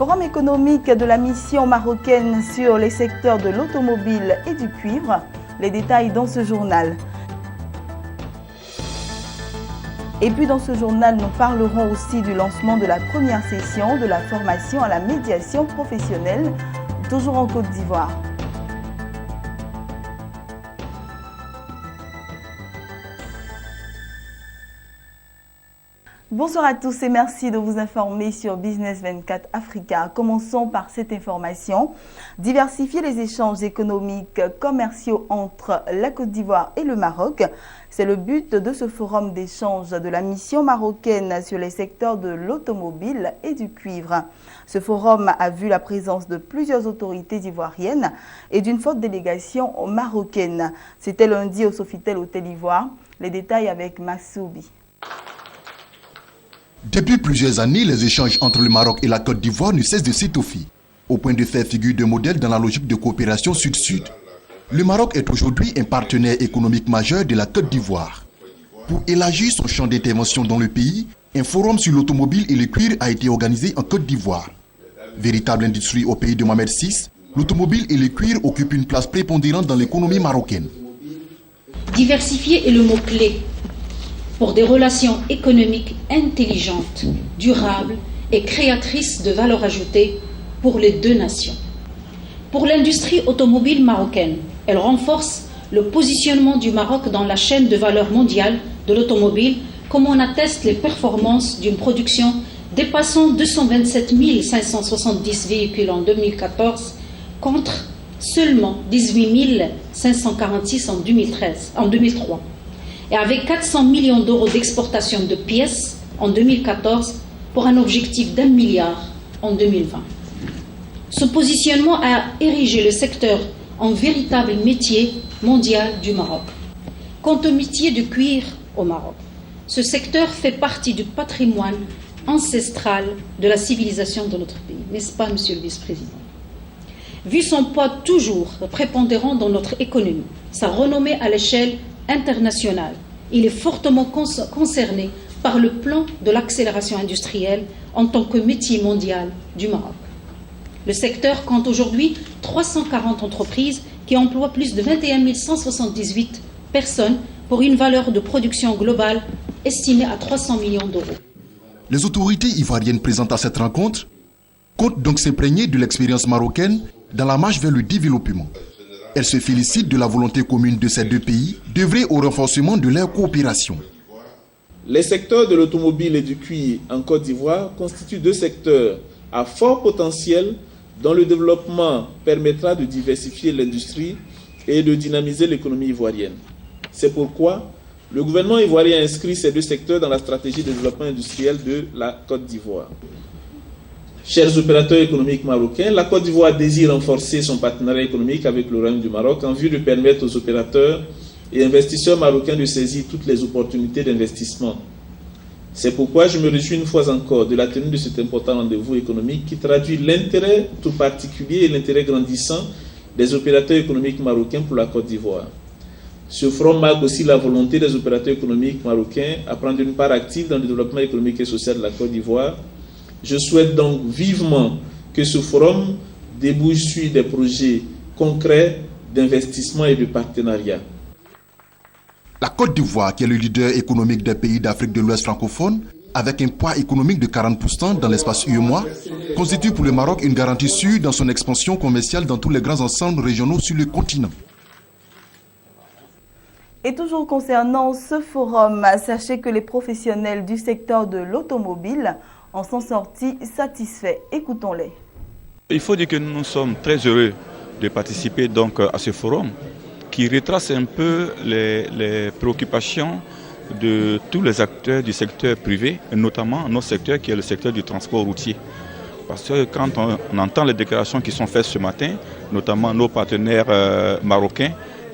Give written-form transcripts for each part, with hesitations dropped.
Forum économique de la mission marocaine sur les secteurs de l'automobile et du cuivre. Les détails dans ce journal. Et puis dans ce journal, nous parlerons aussi du lancement de la première session de la formation à la médiation professionnelle, toujours en Côte d'Ivoire. Bonsoir à tous et merci de vous informer sur Business 24 Africa. Commençons par cette information. Diversifier les échanges économiques commerciaux entre la Côte d'Ivoire et le Maroc. C'est le but de ce forum d'échange de la mission marocaine sur les secteurs de l'automobile et du cuivre. Ce forum a vu la présence de plusieurs autorités ivoiriennes et d'une forte délégation marocaine. C'était lundi au Sofitel Hôtel Ivoire. Les détails avec Massoubi. Depuis plusieurs années, les échanges entre le Maroc et la Côte d'Ivoire ne cessent de s'étoffer, au point de faire figure de modèle dans la logique de coopération sud-sud. Le Maroc est aujourd'hui un partenaire économique majeur de la Côte d'Ivoire. Pour élargir son champ d'intervention dans le pays, un forum sur l'automobile et le cuir a été organisé en Côte d'Ivoire. Véritable industrie au pays de Mohamed VI, l'automobile et le cuir occupent une place prépondérante dans l'économie marocaine. Diversifier est le mot-clé pour des relations économiques intelligentes, durables et créatrices de valeur ajoutée pour les deux nations. Pour l'industrie automobile marocaine, elle renforce le positionnement du Maroc dans la chaîne de valeur mondiale de l'automobile, comme en attestent les performances d'une production dépassant 227 570 véhicules en 2014 contre seulement 18 546 en 2003. Et avec 400 millions d'euros d'exportation de pièces en 2014 pour un objectif d'1 milliard en 2020. Ce positionnement a érigé le secteur en véritable métier mondial du Maroc. Quant au métier du cuir au Maroc, ce secteur fait partie du patrimoine ancestral de la civilisation de notre pays, n'est-ce pas, Monsieur le Vice-président? Vu son poids toujours prépondérant dans notre économie, sa renommée à l'échelle international, il est fortement concerné par le plan de l'accélération industrielle en tant que métier mondial du Maroc. Le secteur compte aujourd'hui 340 entreprises qui emploient plus de 21 178 personnes pour une valeur de production globale estimée à 300 millions d'euros. Les autorités ivoiriennes présentes à cette rencontre comptent donc s'imprégner de l'expérience marocaine dans la marche vers le développement. Elle se félicite de la volonté commune de ces deux pays d'œuvrer au renforcement de leur coopération. Les secteurs de l'automobile et du cuir en Côte d'Ivoire constituent deux secteurs à fort potentiel dont le développement permettra de diversifier l'industrie et de dynamiser l'économie ivoirienne. C'est pourquoi le gouvernement ivoirien inscrit ces deux secteurs dans la stratégie de développement industriel de la Côte d'Ivoire. Chers opérateurs économiques marocains, la Côte d'Ivoire désire renforcer son partenariat économique avec le Royaume du Maroc en vue de permettre aux opérateurs et investisseurs marocains de saisir toutes les opportunités d'investissement. C'est pourquoi je me réjouis une fois encore de la tenue de cet important rendez-vous économique qui traduit l'intérêt tout particulier et l'intérêt grandissant des opérateurs économiques marocains pour la Côte d'Ivoire. Ce forum marque aussi la volonté des opérateurs économiques marocains à prendre une part active dans le développement économique et social de la Côte d'Ivoire. Je souhaite donc vivement que ce forum débouche sur des projets concrets d'investissement et de partenariat. La Côte d'Ivoire, qui est le leader économique des pays d'Afrique de l'Ouest francophone, avec un poids économique de 40% dans l'espace UEMOA, constitue pour le Maroc une garantie sûre dans son expansion commerciale dans tous les grands ensembles régionaux sur le continent. Et toujours concernant ce forum, sachez que les professionnels du secteur de l'automobile en sont sortis satisfaits. Écoutons-les. Il faut dire que nous sommes très heureux de participer donc à ce forum qui retrace un peu les préoccupations de tous les acteurs du secteur privé, et notamment notre secteur qui est le secteur du transport routier. Parce que quand on entend les déclarations qui sont faites ce matin, notamment nos partenaires marocains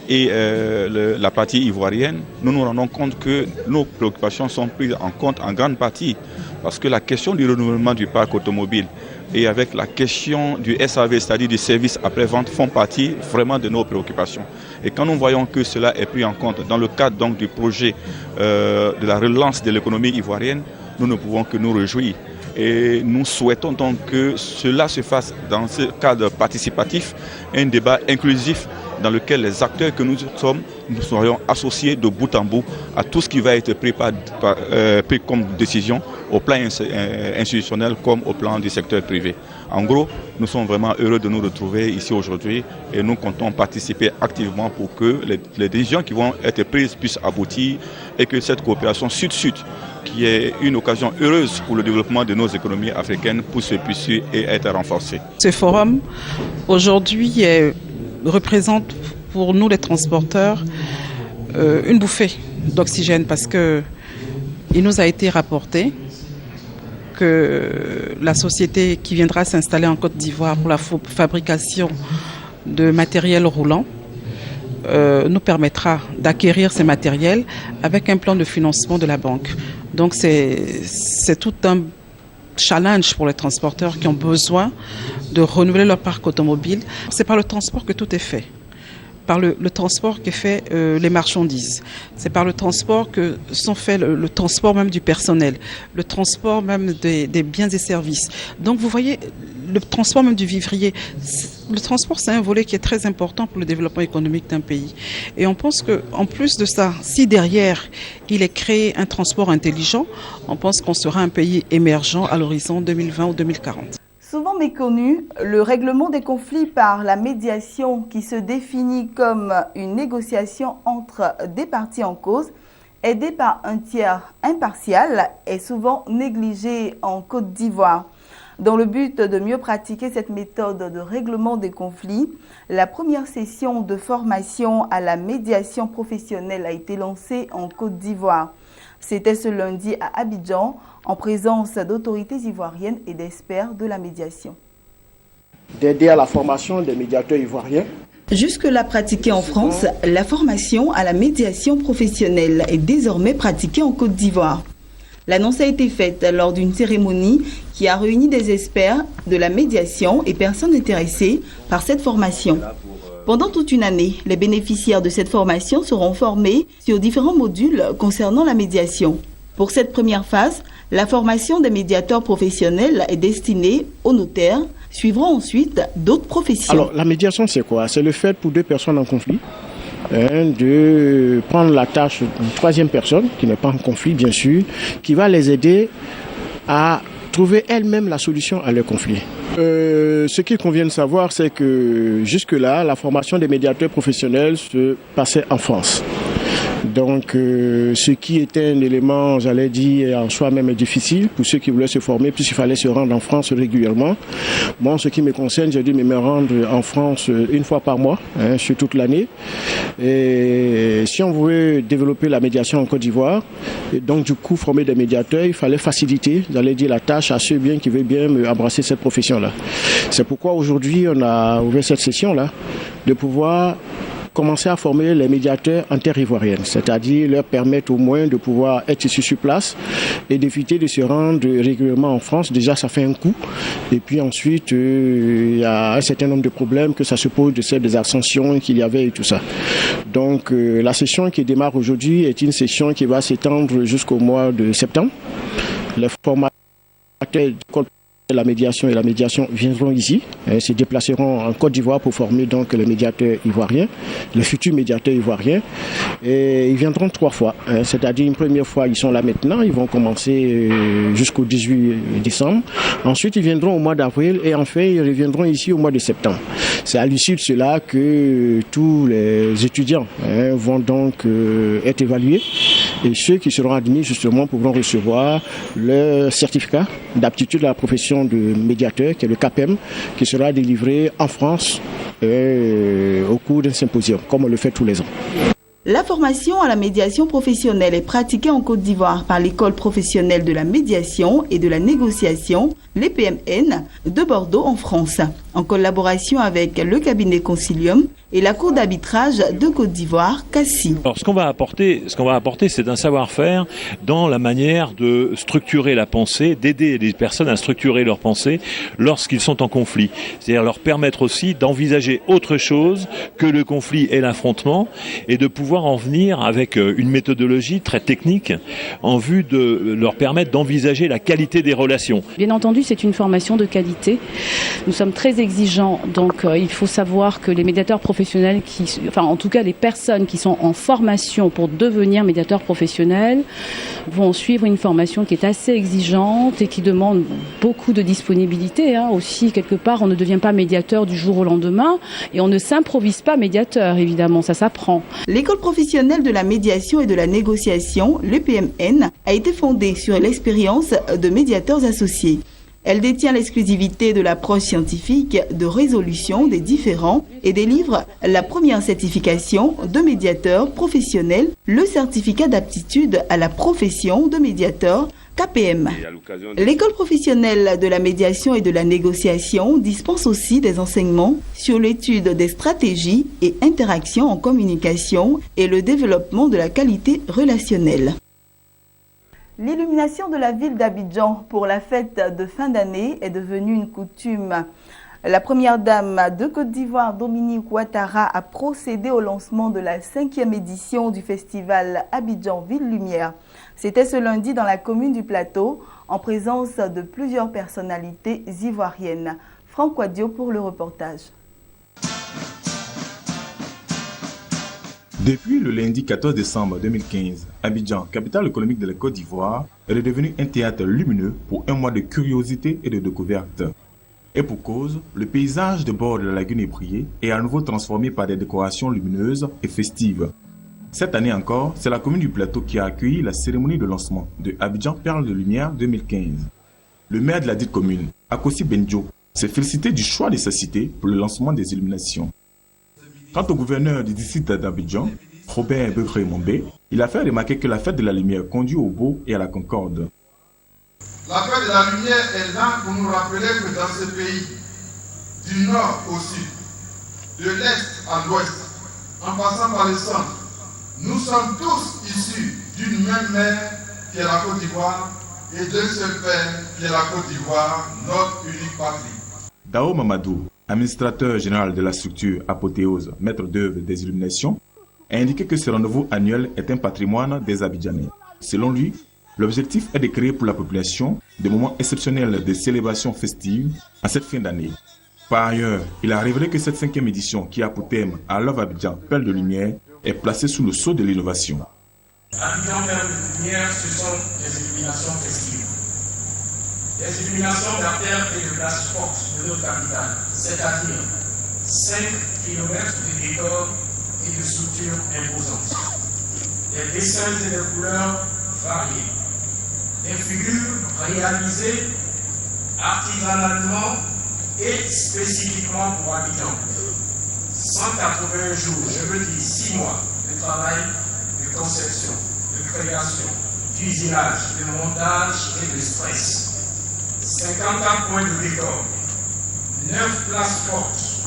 et la partie ivoirienne, nous nous rendons compte que nos préoccupations sont prises en compte en grande partie. Parce que la question du renouvellement du parc automobile et avec la question du SAV, c'est-à-dire du service après-vente, font partie vraiment de nos préoccupations. Et quand nous voyons que cela est pris en compte dans le cadre donc, du projet de la relance de l'économie ivoirienne, nous ne pouvons que nous réjouir. Et nous souhaitons donc que cela se fasse dans ce cadre participatif, un débat inclusif dans lequel les acteurs que nous sommes, nous serions associés de bout en bout à tout ce qui va être pris comme décision au plan institutionnel comme au plan du secteur privé. En gros, nous sommes vraiment heureux de nous retrouver ici aujourd'hui et nous comptons participer activement pour que les décisions qui vont être prises puissent aboutir et que cette coopération sud-sud, qui est une occasion heureuse pour le développement de nos économies africaines, puisse et être renforcée. Ce forum, aujourd'hui, représente pour nous les transporteurs une bouffée d'oxygène parce qu'il nous a été rapporté que la société qui viendra s'installer en Côte d'Ivoire pour la fabrication de matériel roulant nous permettra d'acquérir ces matériels avec un plan de financement de la banque. Donc c'est tout un challenge pour les transporteurs qui ont besoin de renouveler leur parc automobile. C'est par le transport que tout est fait. Par le transport que fait les marchandises. C'est par le transport que sont faits le transport même du personnel, le transport même des biens et services. Donc vous voyez, le transport même du vivrier, le transport c'est un volet qui est très important pour le développement économique d'un pays. Et on pense qu'en plus de ça, si derrière il est créé un transport intelligent, on pense qu'on sera un pays émergent à l'horizon 2020 ou 2040. Souvent méconnu, le règlement des conflits par la médiation qui se définit comme une négociation entre des parties en cause, aidée par un tiers impartial, est souvent négligé en Côte d'Ivoire. Dans le but de mieux pratiquer cette méthode de règlement des conflits, la première session de formation à la médiation professionnelle a été lancée en Côte d'Ivoire. C'était ce lundi à Abidjan, en présence d'autorités ivoiriennes et d'experts de la médiation. D'aider à la formation des médiateurs ivoiriens. Jusque-là pratiquée en France, la formation à la médiation professionnelle est désormais pratiquée en Côte d'Ivoire. L'annonce a été faite lors d'une cérémonie qui a réuni des experts de la médiation et personnes intéressées par cette formation. Pendant toute une année, les bénéficiaires de cette formation seront formés sur différents modules concernant la médiation. Pour cette première phase, la formation des médiateurs professionnels est destinée aux notaires. Suivront ensuite d'autres professions. Alors, la médiation, c'est quoi? C'est le fait pour deux personnes en conflit de prendre la tâche d'une troisième personne, qui n'est pas en conflit, bien sûr, qui va les aider à trouver elle-même la solution à leur conflit. Ce qu'il convient de savoir, c'est que jusque-là, la formation des médiateurs professionnels se passait en France. Donc, ce qui était un élément, j'allais dire, en soi-même difficile pour ceux qui voulaient se former, puisqu'il fallait se rendre en France régulièrement. Moi, en ce qui me concerne, j'ai dû me rendre en France une fois par mois, sur toute l'année. Et si on voulait développer la médiation en Côte d'Ivoire, et donc du coup former des médiateurs, il fallait faciliter, j'allais dire, la tâche à ceux qui veulent bien embrasser cette profession-là. C'est pourquoi aujourd'hui, on a ouvert cette session-là, de pouvoir commencer à former les médiateurs en terre ivoirienne, c'est-à-dire leur permettre au moins de pouvoir être ici sur place et d'éviter de se rendre régulièrement en France. Déjà, ça fait un coût. Et puis ensuite, il y a un certain nombre de problèmes que ça se pose de celles des ascensions qu'il y avait et tout ça. Donc, la session qui démarre aujourd'hui est une session qui va s'étendre jusqu'au mois de septembre. Les formateurs d'école la médiation et la médiation viendront ici, se déplaceront en Côte d'Ivoire pour former donc les médiateurs ivoiriens, les futurs médiateurs ivoiriens. Et ils viendront 3 fois, c'est-à-dire une première fois ils sont là maintenant, ils vont commencer jusqu'au 18 décembre. Ensuite ils viendront au mois d'avril et enfin ils reviendront ici au mois de septembre. C'est à l'issue de cela que tous les étudiants vont donc être évalués et ceux qui seront admis justement pourront recevoir leur certificat d'aptitude à la profession de médiateur, qui est le CAPEM, qui sera délivré en France au cours d'un symposium, comme on le fait tous les ans. La formation à la médiation professionnelle est pratiquée en Côte d'Ivoire par l'École professionnelle de la médiation et de la négociation, l'EPMN, de Bordeaux en France. en collaboration avec le cabinet Concilium et la Cour d'arbitrage de Côte d'Ivoire, CACI. Alors, ce qu'on va apporter, c'est un savoir-faire dans la manière de structurer la pensée, d'aider les personnes à structurer leur pensée lorsqu'ils sont en conflit. C'est-à-dire leur permettre aussi d'envisager autre chose que le conflit et l'affrontement et de pouvoir en venir avec une méthodologie très technique en vue de leur permettre d'envisager la qualité des relations. Bien entendu, c'est une formation de qualité. Nous sommes très exigeants, donc il faut savoir que les médiateurs professionnels, en tout cas les personnes qui sont en formation pour devenir médiateurs professionnels, vont suivre une formation qui est assez exigeante et qui demande beaucoup de disponibilité. Aussi, quelque part, on ne devient pas médiateur du jour au lendemain et on ne s'improvise pas médiateur, évidemment, ça s'apprend. L'école professionnelle de la médiation et de la négociation, l'EPMN, a été fondée sur l'expérience de médiateurs associés. Elle détient l'exclusivité de l'approche scientifique de résolution des différends et délivre la première certification de médiateur professionnel, le certificat d'aptitude à la profession de médiateur KPM. L'école professionnelle de la médiation et de la négociation dispense aussi des enseignements sur l'étude des stratégies et interactions en communication et le développement de la qualité relationnelle. L'illumination de la ville d'Abidjan pour la fête de fin d'année est devenue une coutume. La première dame de Côte d'Ivoire, Dominique Ouattara, a procédé au lancement de la 5e édition du festival Abidjan Ville Lumière. C'était ce lundi dans la commune du Plateau, en présence de plusieurs personnalités ivoiriennes. Franck Wadio pour le reportage. Depuis le lundi 14 décembre 2015, Abidjan, capitale économique de la Côte d'Ivoire, est redevenu un théâtre lumineux pour un mois de curiosité et de découverte. Et pour cause, le paysage de bord de la lagune ébriée est à nouveau transformé par des décorations lumineuses et festives. Cette année encore, c'est la commune du Plateau qui a accueilli la cérémonie de lancement de Abidjan Perle de Lumière 2015. Le maire de la dite commune, Akossi Benjo, s'est félicité du choix de sa cité pour le lancement des illuminations. Quant au gouverneur du district d'Abidjan, Robert Begré-Mombé, il a fait remarquer que la fête de la lumière conduit au beau et à la concorde. La fête de la lumière est là pour nous rappeler que dans ce pays, du nord au sud, de l'est à l'ouest, en passant par le centre, nous sommes tous issus d'une même mère qui est la Côte d'Ivoire et d'un seul père qui est la Côte d'Ivoire, notre unique patrie. Dao Mamadou, administrateur général de la structure Apothéose, maître d'œuvre des illuminations, a indiqué que ce rendez-vous annuel est un patrimoine des Abidjanais. Selon lui, l'objectif est de créer pour la population des moments exceptionnels de célébration festive en cette fin d'année. Par ailleurs, il a révélé que cette 5e édition, qui a pour thème « À l'œuvre Abidjan, Perle de Lumière », est placée sous le sceau de l'innovation. Abidjan, Perle de Lumière, ce sont des illuminations festives. Des illuminations d'artères et de places fortes de notre capitale, c'est-à-dire 5 km de décors et de structures imposantes. Des dessins et des couleurs variées. Des figures réalisées artisanalement et spécifiquement pour Abidjan. 180 jours, je veux dire 6 mois de travail, de conception, de création, d'usinage, de montage et de stress. 54 points de décor, 9 places fortes,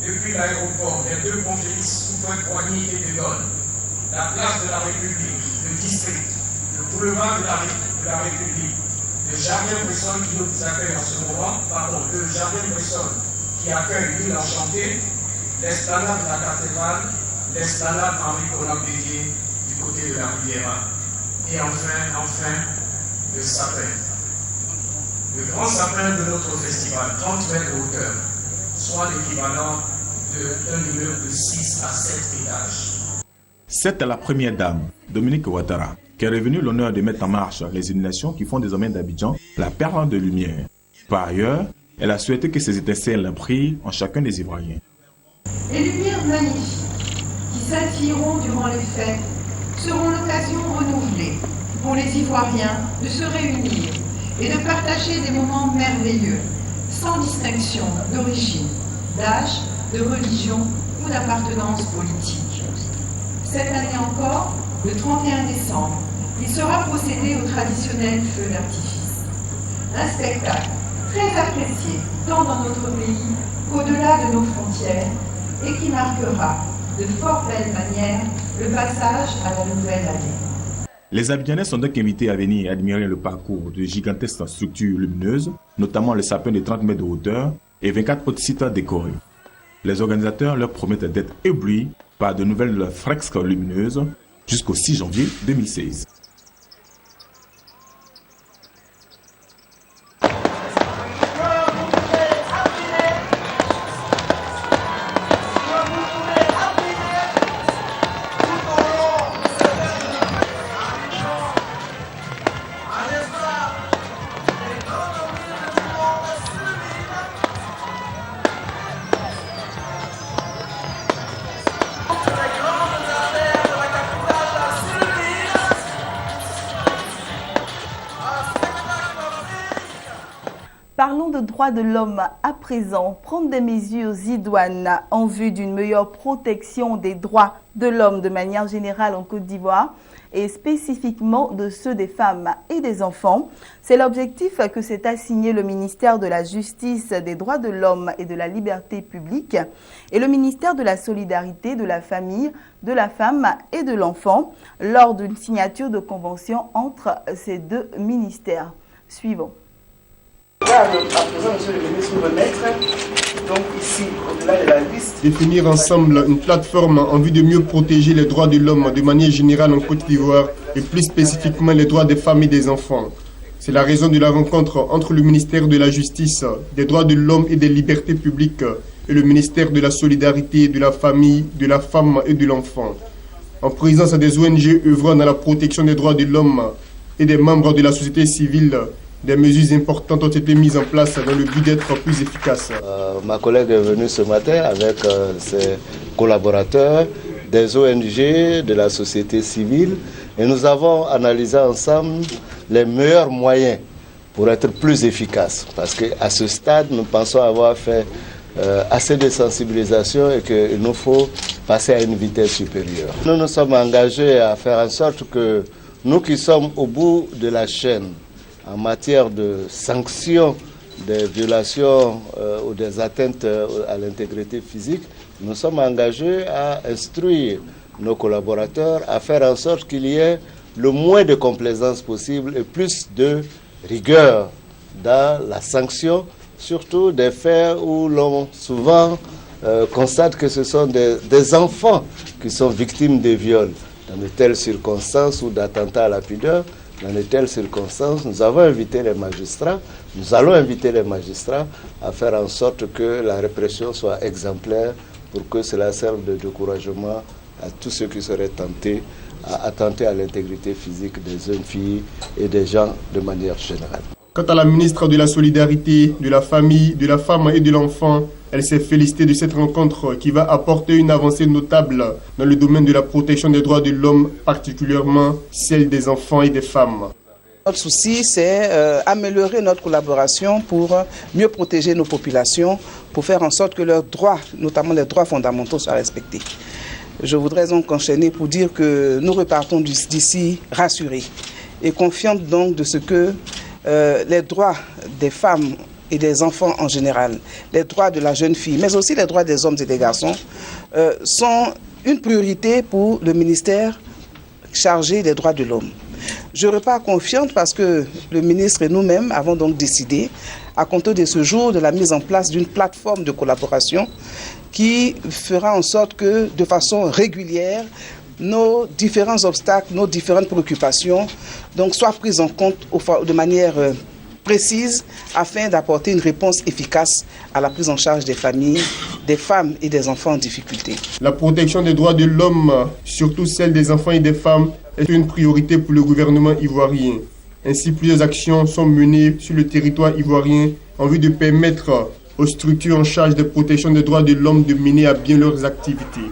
depuis l'aéroport, les 2 ponts Félix, Houphouët-Boigny et de Gaulle, la place de la République, le district, le boulevard de la République, le jardin Bresson qui nous accueille en ce moment, le jardin Bresson qui accueille l'île enchantée, l'esplanade de la cathédrale, l'esplanade Henri-Conan Bédier du côté de la Riviera, et enfin, le sapin. Le grand sapin de notre festival, 30 mètres de hauteur, soit l'équivalent d'un immeuble de 6 à 7 étages. C'est à la première dame, Dominique Ouattara, qui est revenu l'honneur de mettre en marche les illuminations qui font désormais d'Abidjan la perle de lumière. Par ailleurs, elle a souhaité que ces étincelles brillent en chacun des Ivoiriens. Les lumières magnifiques qui scintilleront durant les fêtes seront l'occasion renouvelée pour les Ivoiriens de se réunir et de partager des moments merveilleux, sans distinction d'origine, d'âge, de religion ou d'appartenance politique. Cette année encore, le 31 décembre, il sera procédé au traditionnel feu d'artifice. Un spectacle très apprécié tant dans notre pays qu'au-delà de nos frontières et qui marquera de fort belle manière le passage à la nouvelle année. Les Abidjanais sont donc invités à venir admirer le parcours de gigantesques structures lumineuses, notamment le sapin de 30 mètres de hauteur et 24 autres sites décorés. Les organisateurs leur promettent d'être éblouis par de nouvelles fresques lumineuses jusqu'au 6 janvier 2016. Parlons de droits de l'homme à présent. Prendre des mesures idoines en vue d'une meilleure protection des droits de l'homme de manière générale en Côte d'Ivoire et spécifiquement de ceux des femmes et des enfants. C'est l'objectif que s'est assigné le ministère de la Justice, des droits de l'homme et de la liberté publique et le ministère de la Solidarité, de la Famille, de la Femme et de l'Enfant lors d'une signature de convention entre ces deux ministères. Suivons. À présent, monsieur le ministre, nous remettre donc ici, au-delà de la liste. Définir ensemble une plateforme en vue de mieux protéger les droits de l'homme de manière générale en Côte d'Ivoire et plus spécifiquement les droits des femmes et des enfants. C'est la raison de la rencontre entre le ministère de la Justice, des droits de l'homme et des libertés publiques et le ministère de la Solidarité, de la Famille, de la Femme et de l'Enfant. En présence des ONG œuvrant dans la protection des droits de l'homme et des membres de la société civile, des mesures importantes ont été mises en place dans le but d'être plus efficaces. Ma collègue est venue ce matin avec ses collaborateurs, des ONG, de la société civile, et nous avons analysé ensemble les meilleurs moyens pour être plus efficaces. Parce qu'à ce stade, nous pensons avoir fait assez de sensibilisation et qu'il nous faut passer à une vitesse supérieure. Nous nous sommes engagés à faire en sorte que nous qui sommes au bout de la chaîne, en matière de sanctions des violations ou des atteintes à l'intégrité physique, nous sommes engagés à instruire nos collaborateurs à faire en sorte qu'il y ait le moins de complaisance possible et plus de rigueur dans la sanction, surtout des faits où l'on souvent constate que ce sont des enfants qui sont victimes de viols. Dans de telles circonstances ou d'attentats à la pudeur, dans de telles circonstances, nous avons invité les magistrats, nous allons inviter les magistrats à faire en sorte que la répression soit exemplaire pour que cela serve de découragement à tous ceux qui seraient tentés à attenter à l'intégrité physique des jeunes filles et des gens de manière générale. Quant à la ministre de la Solidarité, de la Famille, de la Femme et de l'Enfant, elle s'est félicitée de cette rencontre qui va apporter une avancée notable dans le domaine de la protection des droits de l'homme, particulièrement celle des enfants et des femmes. Notre souci, c'est améliorer notre collaboration pour mieux protéger nos populations, pour faire en sorte que leurs droits, notamment les droits fondamentaux, soient respectés. Je voudrais donc enchaîner pour dire que nous repartons d'ici rassurés et confiants donc de ce que les droits des femmes et des enfants en général, les droits de la jeune fille, mais aussi les droits des hommes et des garçons, sont une priorité pour le ministère chargé des droits de l'homme. Je repars confiante parce que le ministre et nous-mêmes avons donc décidé, à compter de ce jour, de la mise en place d'une plateforme de collaboration qui fera en sorte que, de façon régulière, nos différents obstacles, nos différentes préoccupations donc, soient prises en compte de manière précise afin d'apporter une réponse efficace à la prise en charge des familles, des femmes et des enfants en difficulté. La protection des droits de l'homme, surtout celle des enfants et des femmes, est une priorité pour le gouvernement ivoirien. Ainsi, plusieurs actions sont menées sur le territoire ivoirien en vue de permettre aux structures en charge de protection des droits de l'homme de mener à bien leurs activités.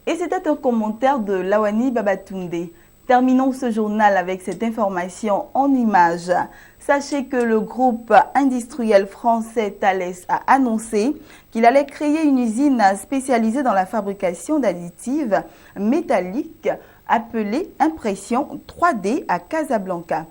Et c'était un commentaire de Lawani Babatunde. Terminons ce journal avec cette information en images. Sachez que le groupe industriel français Thales a annoncé qu'il allait créer une usine spécialisée dans la fabrication d'additifs métalliques appelée impression 3D à Casablanca.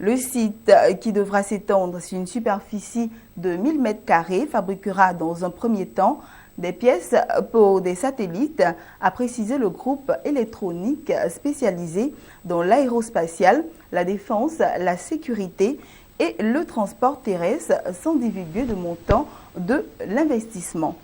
Le site, qui devra s'étendre sur une superficie de 1000 m², fabriquera dans un premier temps des pièces pour des satellites, a précisé le groupe électronique spécialisé dans l'aérospatial, la défense, la sécurité et le transport terrestre, sans divulguer le montant de l'investissement.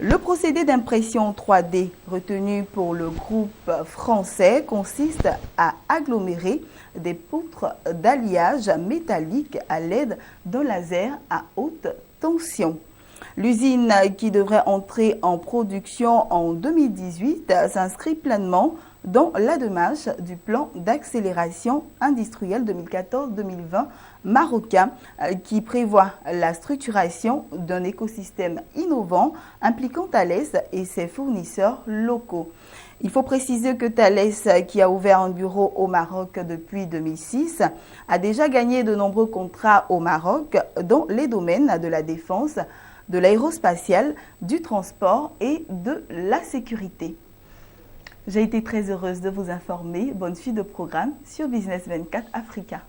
Le procédé d'impression 3D retenu pour le groupe français consiste à agglomérer des poutres d'alliage métallique à l'aide d'un laser à haute tension. L'usine, qui devrait entrer en production en 2018, s'inscrit pleinement dans la démarche du plan d'accélération industrielle 2014-2020 marocain, qui prévoit la structuration d'un écosystème innovant impliquant Thales et ses fournisseurs locaux. Il faut préciser que Thales, qui a ouvert un bureau au Maroc depuis 2006, a déjà gagné de nombreux contrats au Maroc dans les domaines de la défense, de l'aérospatial, du transport et de la sécurité. J'ai été très heureuse de vous informer. Bonne suite de programme sur Business 24 Africa.